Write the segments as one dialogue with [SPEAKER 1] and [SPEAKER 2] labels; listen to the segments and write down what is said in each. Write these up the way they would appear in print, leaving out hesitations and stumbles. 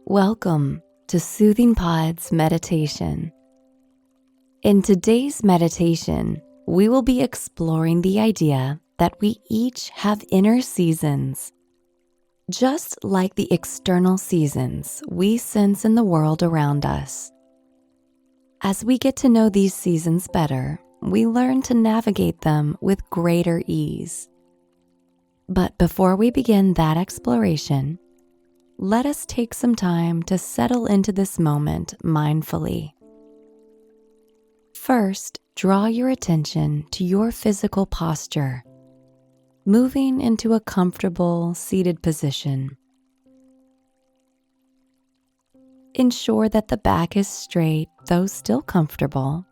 [SPEAKER 1] Welcome to Soothing Pod's meditation. In today's meditation, we will be exploring the idea that we each have inner seasons. Just like the external seasons we sense in the world around us. As we get to know these seasons better, we learn to navigate them with greater ease. But before we begin that exploration, let us take some time to settle into this moment mindfully. First, draw your attention to your physical posture, moving into a comfortable seated position. Ensure that the back is straight, though still comfortable,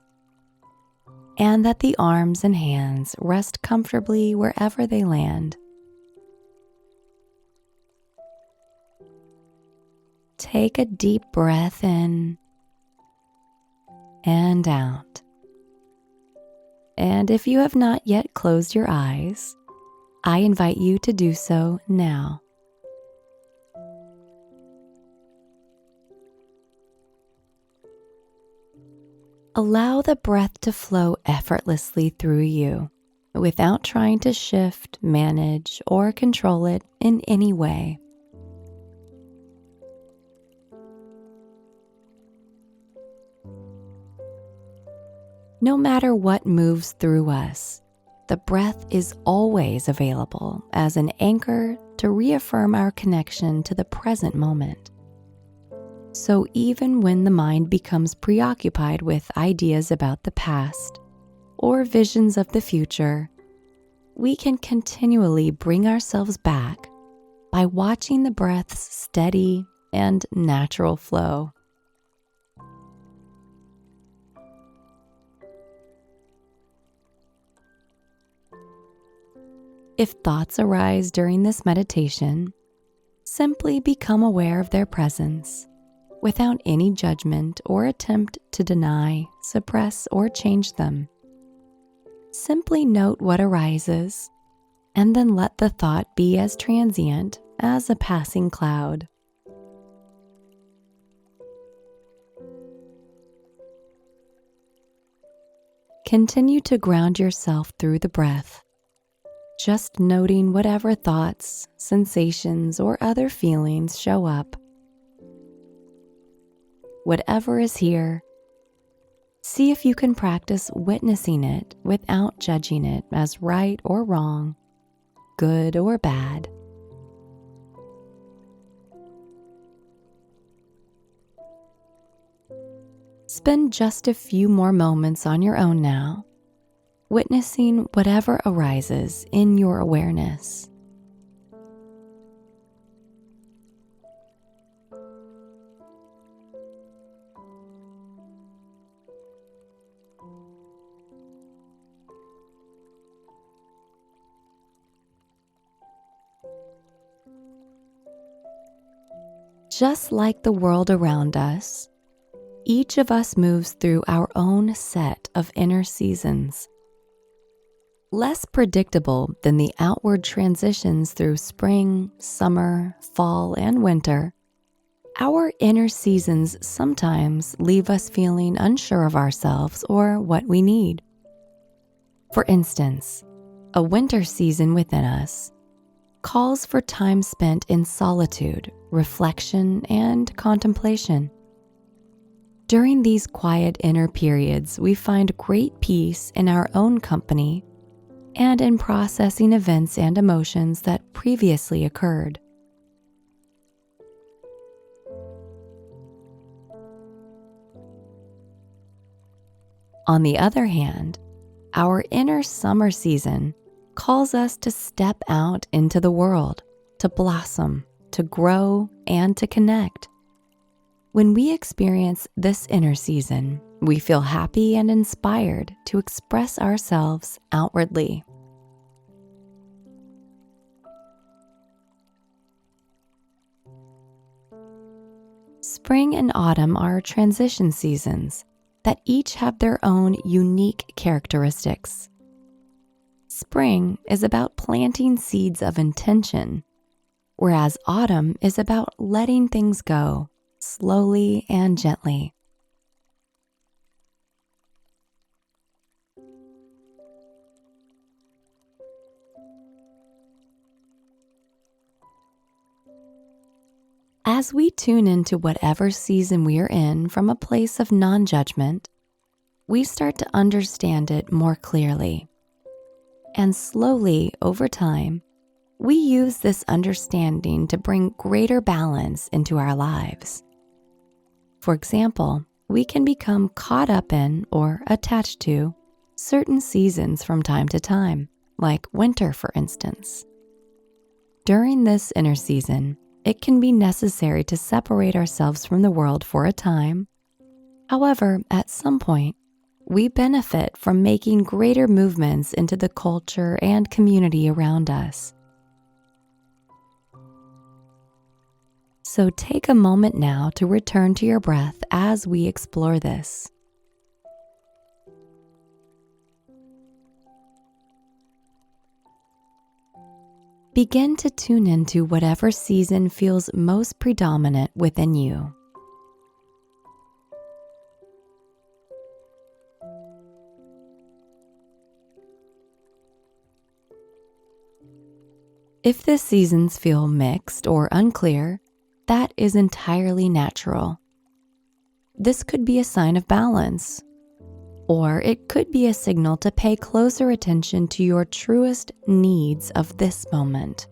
[SPEAKER 1] and that the arms and hands rest comfortably wherever they land. Take a deep breath in and out. And if you have not yet closed your eyes, I invite you to do so now. Allow the breath to flow effortlessly through you without trying to shift, manage, or control it in any way. No matter what moves through us, the breath is always available as an anchor to reaffirm our connection to the present moment. So even when the mind becomes preoccupied with ideas about the past or visions of the future, we can continually bring ourselves back by watching the breath's steady and natural flow. If thoughts arise during this meditation, simply become aware of their presence without any judgment or attempt to deny, suppress, or change them. Simply note what arises and then let the thought be as transient as a passing cloud. Continue to ground yourself through the breath, just noting whatever thoughts, sensations, or other feelings show up. Whatever is here, see if you can practice witnessing it without judging it as right or wrong, good or bad. Spend just a few more moments on your own now, witnessing whatever arises in your awareness. Just like the world around us, each of us moves through our own set of inner seasons. Less predictable than the outward transitions through spring, summer, fall, and winter, our inner seasons sometimes leave us feeling unsure of ourselves or what we need. For instance, a winter season within us calls for time spent in solitude, reflection, and contemplation. During these quiet inner periods, we find great peace in our own company and in processing events and emotions that previously occurred. On the other hand, our inner summer season calls us to step out into the world, to blossom, to grow, and to connect. When we experience this inner season, we feel happy and inspired to express ourselves outwardly. Spring and autumn are transition seasons that each have their own unique characteristics. Spring is about planting seeds of intention, whereas autumn is about letting things go slowly and gently. As we tune into whatever season we are in from a place of non-judgment, we start to understand it more clearly. And slowly, over time, we use this understanding to bring greater balance into our lives. For example, we can become caught up in or attached to certain seasons from time to time, like winter, for instance. During this inner season, it can be necessary to separate ourselves from the world for a time. However, at some point, we benefit from making greater movements into the culture and community around us. So take a moment now to return to your breath as we explore this. Begin to tune into whatever season feels most predominant within you. If the seasons feel mixed or unclear, that is entirely natural. This could be a sign of balance, or it could be a signal to pay closer attention to your truest needs of this moment.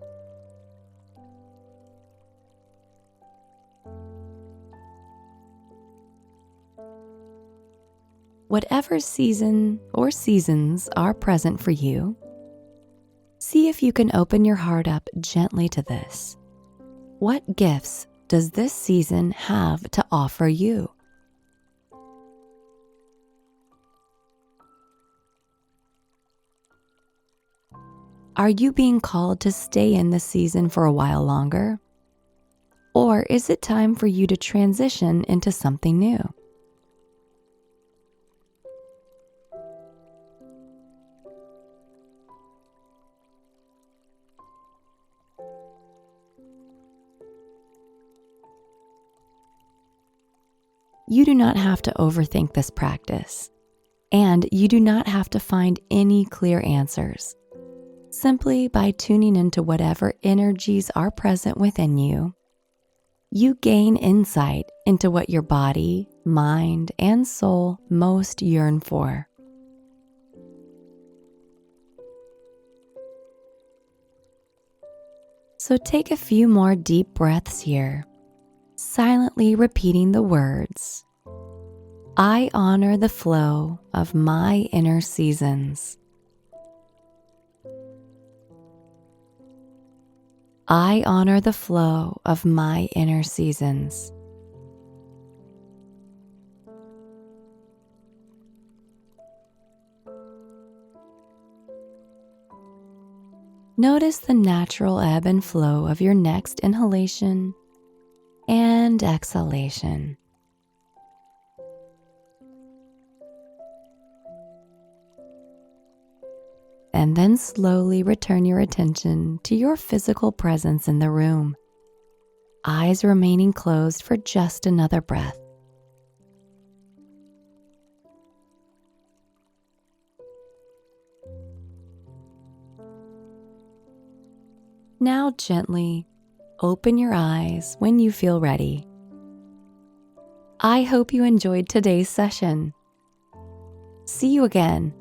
[SPEAKER 1] Whatever season or seasons are present for you, see if you can open your heart up gently to this. What gifts does this season have to offer you? Are you being called to stay in the season for a while longer? Or is it time for you to transition into something new? You do not have to overthink this practice, and you do not have to find any clear answers. Simply by tuning into whatever energies are present within you, you gain insight into what your body, mind, and soul most yearn for. So take a few more deep breaths here, silently repeating the words, "I honor the flow of my inner seasons." I honor the flow of my inner seasons. Notice the natural ebb and flow of your next inhalation and exhalation. And then slowly return your attention to your physical presence in the room, eyes remaining closed for just another breath. Now gently open your eyes when you feel ready. I hope you enjoyed today's session. See you again